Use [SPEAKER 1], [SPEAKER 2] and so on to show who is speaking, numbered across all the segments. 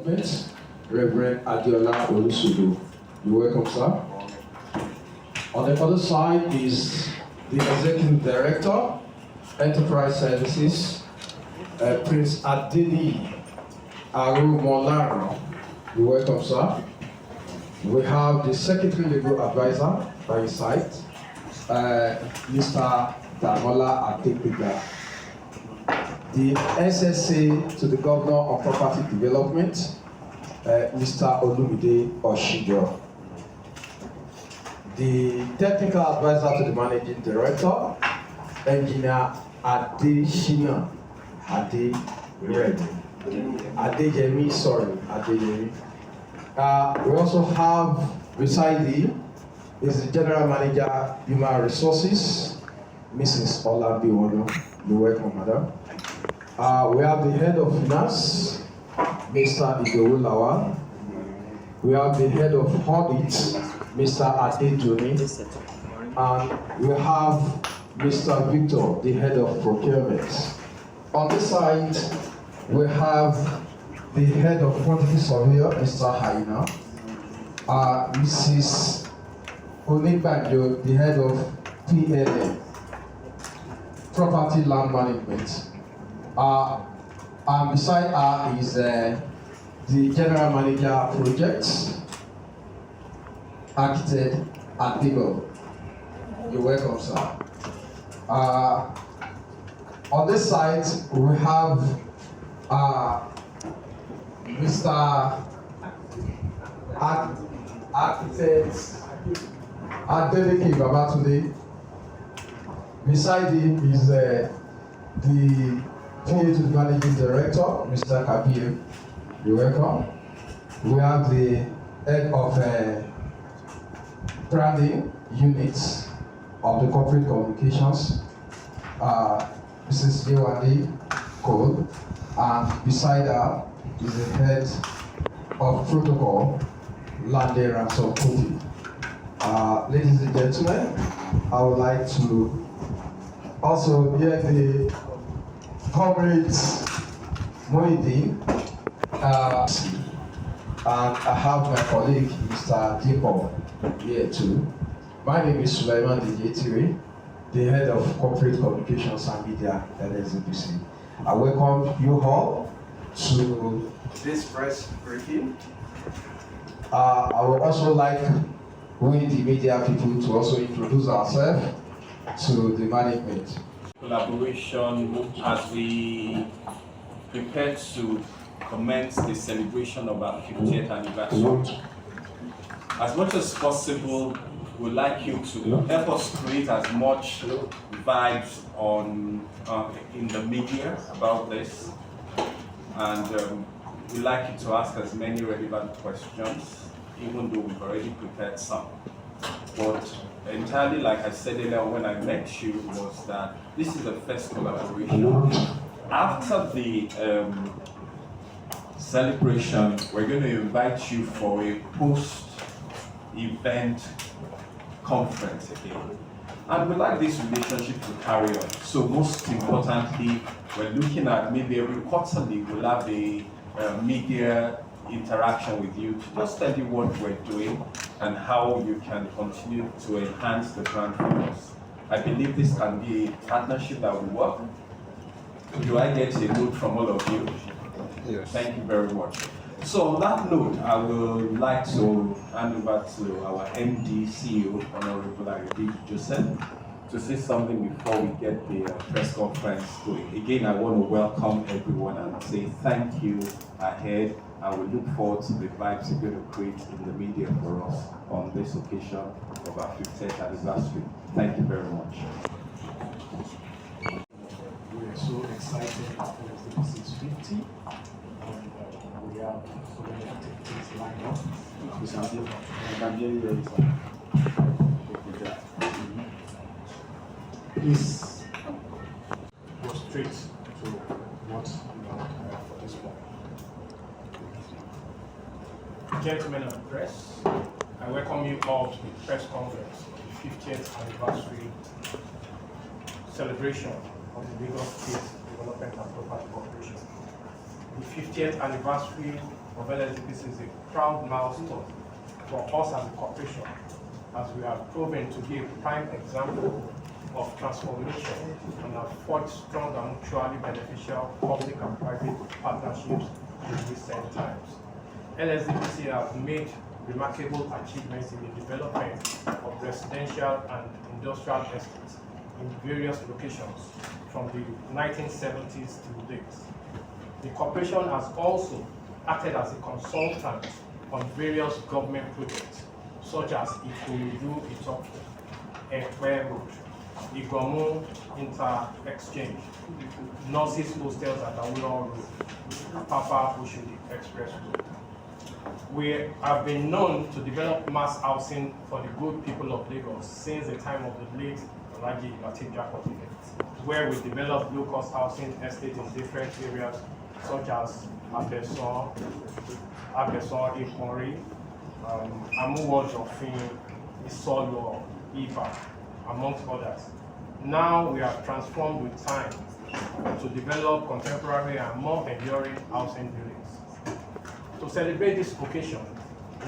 [SPEAKER 1] Development, Reverend Adiola Olusudu. You're welcome, sir. On the other side is the Executive Director, Enterprise Services, Prince Adeni Arumolaro. You're welcome, sir. We have the Secretary Legal Advisor by his side, Mr. Damola Adepiga. The SSA to the Governor of Property Development, Mr. Olumide Oshijo. The Technical Advisor to the Managing Director, Engineer Adeshina Adeyemi, sorry, Adeyemi. We also have beside him is the General Manager, Human Resources, Mrs. Olabiwono. You're welcome, madam. We have the Head of Finance, Mr. Idowu Lawal. We have the Head of Audit, Mr. Adejoni. And we have Mr. Victor, the Head of Procurement. On this side, we have the Head of Quantity Surveyor, Mr. Haina. Mrs. Onibanjo, the Head of PLA, Property Land Management. And beside her is the General Manager Projects, Architect Adigo. You're welcome, sir. On this side, we have Mr. Architect Adeleke Babatunde. Beside him is the PA to the Managing Director, Mr. Kabir. You're welcome. We have the Head of Branding Units of the Corporate Communications, Mrs. Yewande Cole, and beside her is the Head of Protocol, Lande Ransom Kofi. Ladies and gentlemen, I would like to also hear the comrades Moidi, and I have my colleague, Mr. Jacob, here too. My name is Sulaiman Dijetiri, the Head of Corporate Communications and Media at LSDPC. I welcome you all to this press briefing. I would also like we, the media people, to also introduce ourselves to the management.
[SPEAKER 2] Collaboration as we prepare to commence the celebration of our 50th anniversary. As much as possible, we'd like you to help us create as much vibes in the media about this, and we'd like you to ask as many relevant questions, even though we've already prepared some. But entirely, like I said earlier when I met you, was that this is the first collaboration. After the celebration, we're going to invite you for a post-event conference again. And we'd like this relationship to carry on. So most importantly, we're looking at maybe every quarterly we'll have a media interaction with you to just tell you what we're doing and how you can continue to enhance the brand for us. I believe this can be a partnership that will work. Do I get a note from all of you?
[SPEAKER 3] Yes.
[SPEAKER 2] Thank you very much. So on that note, I would like to hand over to our MD, CEO, Honorable Ayode Joseph, to say something before we get the press conference going. Again, I want to welcome everyone and say thank you ahead. I will look forward to the vibes you're going to create in the media for us on this occasion of our 50th anniversary. Thank you very much.
[SPEAKER 4] We are so excited about LSDPC 50. We have so many activities lined up. Please go straight to what you want for this one. Gentlemen of the press, I welcome you all to the press conference, the 50th anniversary celebration of the Lagos State Development and Property Corporation. The 50th anniversary of LSDPC is a proud milestone for us as a corporation, as we have proven to be a prime example of transformation and have forged strong and mutually beneficial public and private partnerships in recent times. LSDPC has made remarkable achievements in the development of residential and industrial estates in various locations from the 1970s to date. The corporation has also acted as a consultant on various government projects, such as Ikorodu Itoku, Ekpe Road, Igomu Inter-Exchange, Nurses Hostels at Awolowo Road, Papa Oshodi Express Road. We have been known to develop mass housing for the good people of Lagos since the time of the late Alhaji Lateef Jacob, where we developed low-cost housing estates in different areas such as Abeson, Iponri, Amuwo Jofin, Isolo, Iba, amongst others. Now we have transformed with time to develop contemporary and more enduring housing buildings. To celebrate this occasion,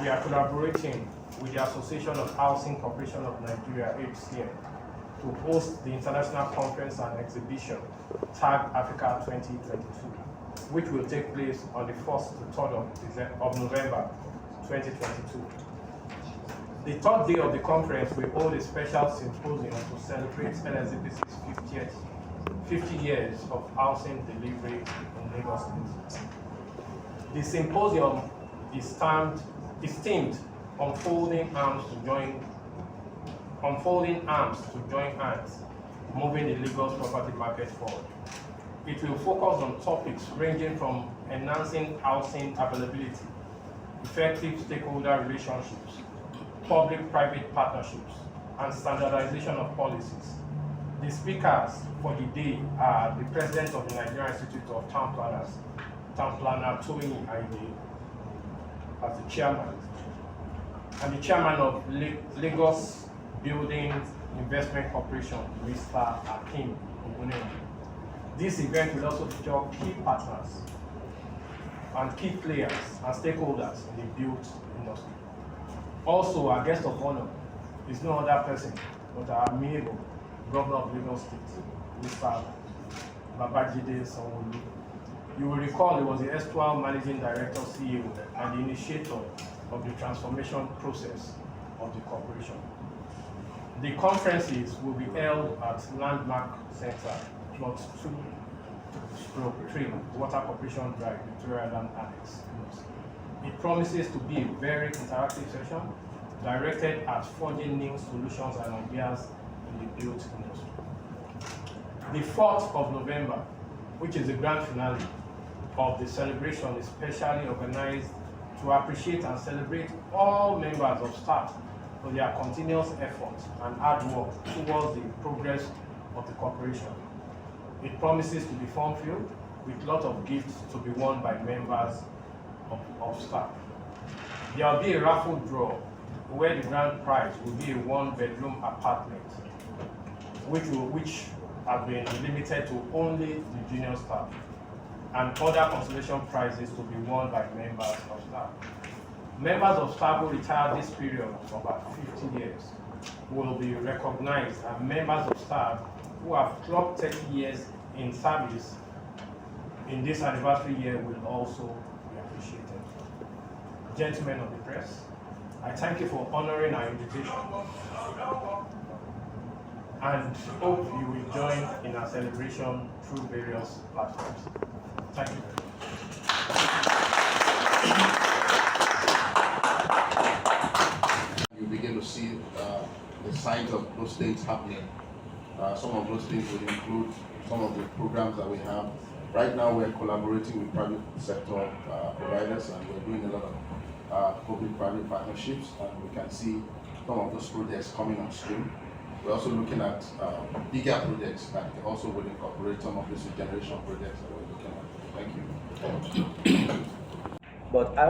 [SPEAKER 4] we are collaborating with the Association of Housing Corporation of Nigeria, HCN, to host the International Conference and Exhibition TAG Africa 2022, which will take place on the 1st to 3rd of November 2022. The third day of the conference, we hold a special symposium to celebrate LSDPC's 50 years of housing delivery in Lagos State. The symposium is themed Unfolding Arms to Join Hands, moving the Lagos property market forward. It will focus on topics ranging from enhancing housing availability, effective stakeholder relationships, public-private partnerships, and standardization of policies. The speakers for the day are the President of the Nigerian Institute of Town Planners, Town Planner Tony Aide, as the chairman, and the chairman of Lagos Building Investment Corporation, Mr. Akim Ogunemi. This event will also feature key partners and key players and stakeholders in the built industry. Also, our guest of honor is no other person but our amiable Governor of Lagos State, Mr. Babajide Sanwo-Olu. You will recall he was the erstwhile Managing Director, CEO, and the initiator of the transformation process of the corporation. The conferences will be held at Landmark Center, Plot 2/3, Water Corporation Drive, Victoria Land Annex. It promises to be a very interactive session directed at forging new solutions and ideas in the built industry. The 4th of November, which is the grand finale of the celebration, is specially organized to appreciate and celebrate all members of staff for their continuous efforts and hard work towards the progress of the corporation. It promises to be fun-filled with lots of gifts to be won by members of staff. There will be a raffle draw where the grand prize will be a one-bedroom apartment, which has been limited to only the junior staff, and other consolation prizes to be won by members of staff. Members of staff who retire this period of about 50 years will be recognized, and members of staff who have clocked 30 years in service in this anniversary year will also be appreciated. Gentlemen of the press, I thank you for honoring our invitation and hope you will join in our celebration through various platforms. Thank you.
[SPEAKER 3] You begin to see the signs of those things happening. Some of those things will include some of the programs that we have. Right now, we're collaborating with private sector providers, and we're doing a lot of public-private partnerships, and we can see some of those projects coming on stream. We're also looking at bigger projects that also will incorporate some of these regeneration projects that we're looking at. Thank you.
[SPEAKER 5] But I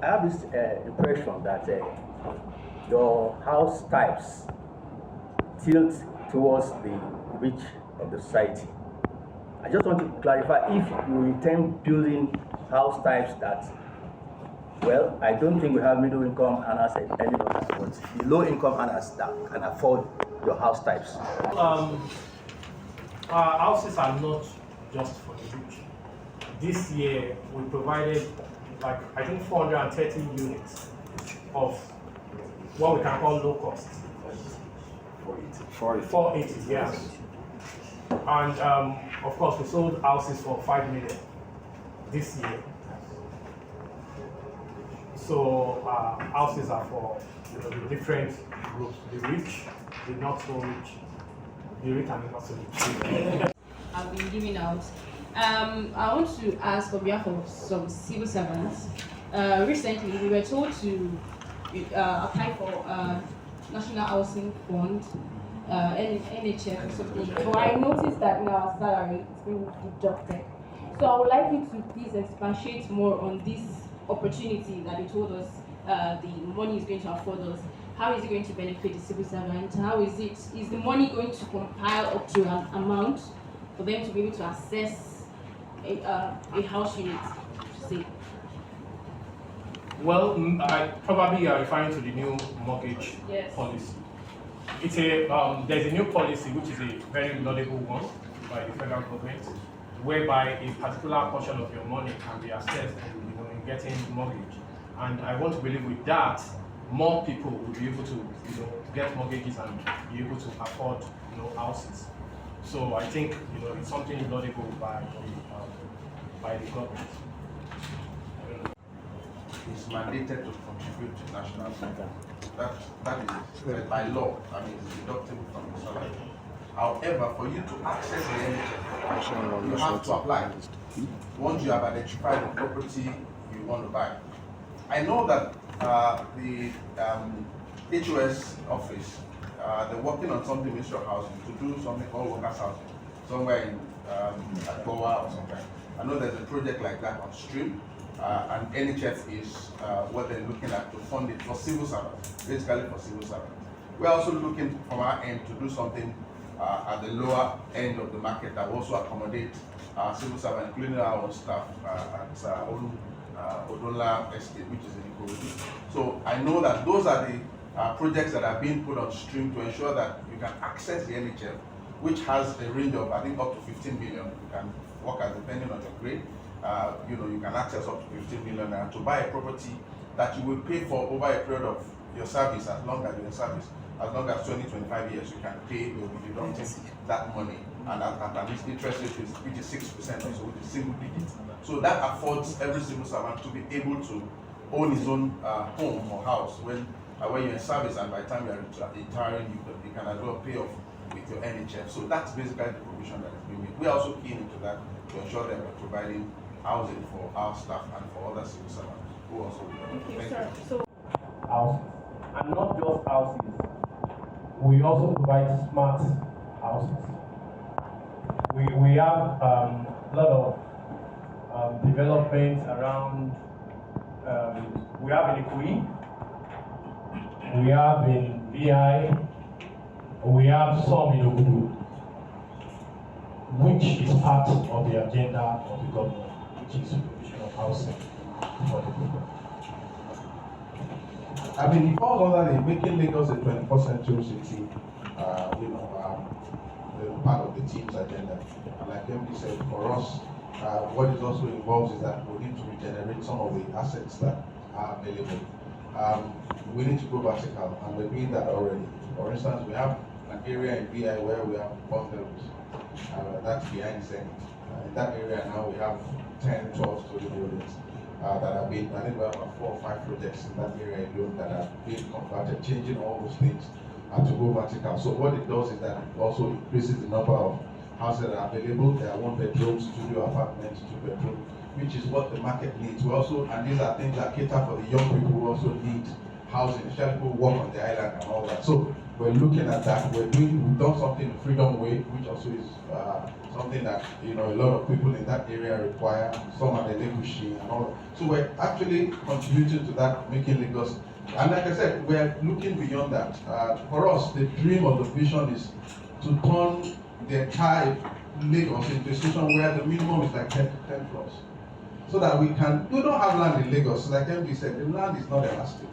[SPEAKER 5] have this impression that your house types tilt towards the rich of the society. I just want to clarify if you intend building house types that, well, I don't think we have middle income earners any longer, but the low income earners that can afford your house types.
[SPEAKER 4] Our houses are not just for the rich. This year, we provided like, I think 430 units of what we can call low cost. 480, yeah. And of course, we sold houses for 5 million this year. So houses are for the different groups: the rich, the not so rich, the rich and the not so rich.
[SPEAKER 6] I've been giving out. I want to ask on behalf of some civil servants. Recently, we were told to apply for National Housing Fund, NHF or something. But I noticed that in our salary it's being deducted. So I would like you to please expatiate more on this opportunity that you told us the money is going to afford us. How is it going to benefit the civil servant? How is the money going to compile up to an amount for them to be able to access a house unit, say?
[SPEAKER 4] Well, probably you are referring to the new mortgage policy. It's there's a new policy which is a very laudable one by the federal government, whereby a particular portion of your money can be accessed in getting mortgage. And I want to believe with that, more people will be able to get mortgages and be able to afford houses. So I think it's something laudable by the government.
[SPEAKER 3] Is mandated to contribute to national income. That is by law. I mean, it's deductible from the salary. However, for you to access the NHF, you have to apply. Once you have identified the property you want to buy. I know that the HOS office, they're working on something with your housing to do something called workers' housing, somewhere in at Goa or somewhere. I know there's a project like that on stream. And NHF is what they're looking at to fund it for civil servants, basically for civil servants. We're also looking from our end to do something at the lower end of the market that will also accommodate civil servants, including our own staff at Odonla Estate, which is in Ikorodu. So I know that those are the projects that are being put on stream to ensure that you can access the NHF, which has a range of, I think, up to 15 million. You can work as depending on your grade. You can access up to 15 million to buy a property that you will pay for over a period of your service, as long as you're in service, as long as 20-25 years, you can pay, you'll be deducting that money, and at an interest rate which is 6% or so, which is single digit. So that affords every civil servant to be able to own his own home or house when you're in service, and by the time you're retiring, you can as well pay off with your NHF. So that's basically the provision that is being made. We're also keen into that to ensure that we're providing housing for our staff and for other civil servants who also
[SPEAKER 6] So
[SPEAKER 4] houses, and not just houses. We also provide smart houses. We have a lot of development around. We have in Ikui, we have in VI, we have some in Ogudu, which is part of the agenda of the government, which is provision of housing for the people.
[SPEAKER 1] I mean, it falls under the making Lagos a 21st century city, part of the team's agenda. And like MD said, for us, what it also involves is that we need to regenerate some of the assets that are available. We need to go vertical, and we're doing that already. For instance, we have an area in BI where we have bungalows. That's behind Zenith. In that area now we have 10, 12 story buildings that are being, I think we have about 4 or 5 projects in that area alone that are being converted, changing all those things to go vertical. So what it does is that it also increases the number of houses that are available. There are 1 bedroom, studio apartments, 2 bedroom, which is what the market needs. We also, and these are things that cater for the young people who also need housing, especially people who work on the island and all that. So we're looking at that. We've done something the Freedom Way, which also is something that a lot of people in that area require. Some are the Legushi and all that. So we're actually contributing to that, making Lagos. And like I said, we're looking beyond that. For us, the dream or the vision is to turn the entire Lagos into a station where the minimum is like 10 floors.
[SPEAKER 3] so that we don't have land in Lagos. Like MD said, the land is not elastic.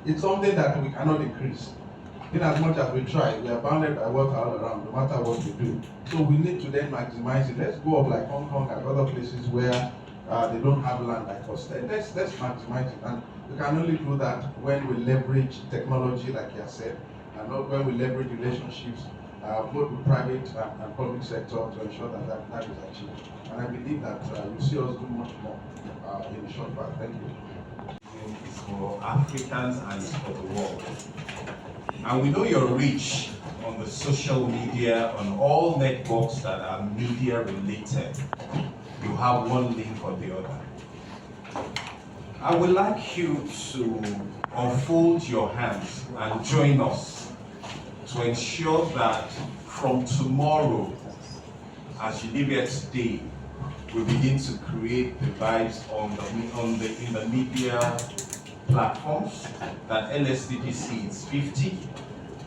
[SPEAKER 3] It's something that we cannot increase. In as much as we try, we are bounded by water all around, no matter what we do. So we need to then maximize it. Let's go up like Hong Kong and other places where they don't have land like us. Let's maximize it. And we can only do that when we leverage technology, like you said, and not when we leverage relationships, both with private and public sector, to ensure that is achieved. And I believe that you see us do much more in the short term. Thank you.
[SPEAKER 2] It's for Africans and it's for the world. And we know your reach on the social media, on all networks that are media related. You have one link or the other. I would like you to unfold your hands and join us to ensure that from tomorrow, as you live here today, we begin to create the vibes in the media platforms that LSDPC is 50.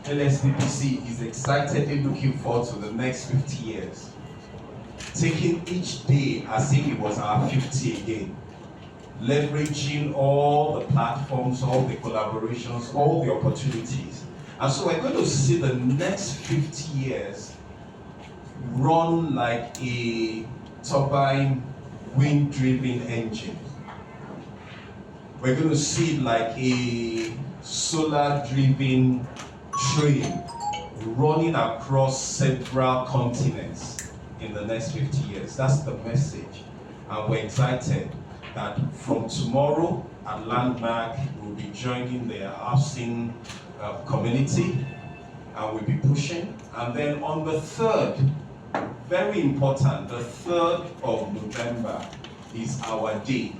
[SPEAKER 2] LSDPC is excitedly looking forward to the next 50 years, taking each day as if it was our 50 again, leveraging all the platforms, all the collaborations, all the opportunities. And so we're going to see the next 50 years run like a turbine wind-driven engine. We're going to see it like a solar-driven train running across several continents in the next 50 years. That's the message. And we're excited that from tomorrow at Landmark, we'll be joining the housing community and we'll be pushing. And then on the 3rd, very important, the 3rd of November is our day.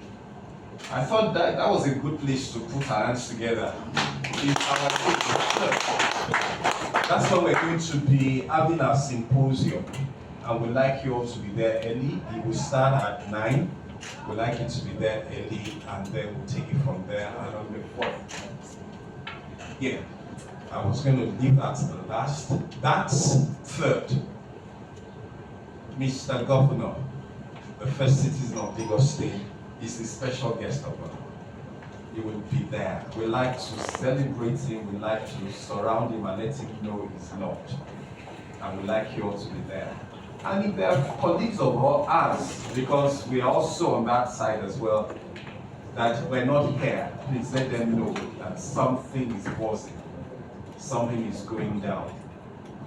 [SPEAKER 2] I thought that was a good place to put our hands together. It's our day, the 3rd. That's when we're going to be having our symposium. And we'd like you all to be there early. It will start at 9. We'd like you to be there early, and then we'll take it from there. And on the 4th, yeah, I was going to leave that to the last. That's 3rd. Mr. Governor, the first citizen of Lagos State, is a special guest of honor. He will be there. We like to celebrate him, we like to surround him and let him know he's loved. And we like you all to be there. And if there are colleagues of ours, because we are also on that side as well, that we're not here, please let them know that something is buzzing, something is going down.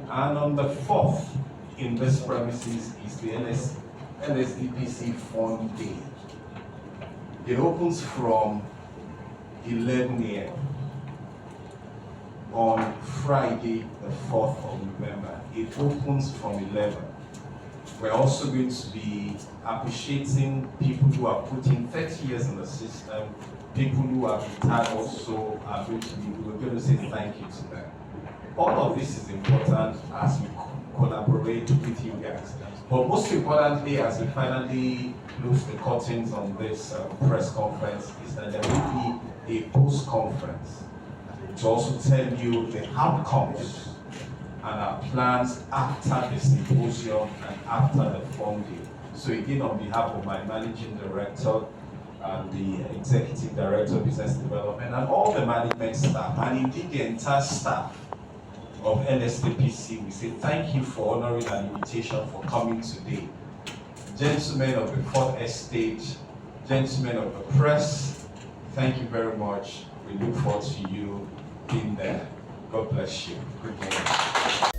[SPEAKER 2] And on the 4th, in this premises is the LSDPC Fund Day. It opens from 11 a.m. on Friday, the 4th of November. It opens from 11. We're also going to be appreciating people who are putting 30 years in the system, people who have retired also are going to be, we're going to say thank you to them. All of this is important as we collaborate with you guys. But most importantly, as we finally close the curtains on this press conference, is that there will be a post-conference to also tell you the outcomes and our plans after the symposium and after the fund day. So again, on behalf of my managing director and the executive director of business development and all the management staff, and indeed the entire staff of LSDPC, we say thank you for honoring an invitation for coming today. Gentlemen of the 4th Estate, gentlemen of the press, thank you very much. We look forward to you being there. God bless you. Good morning.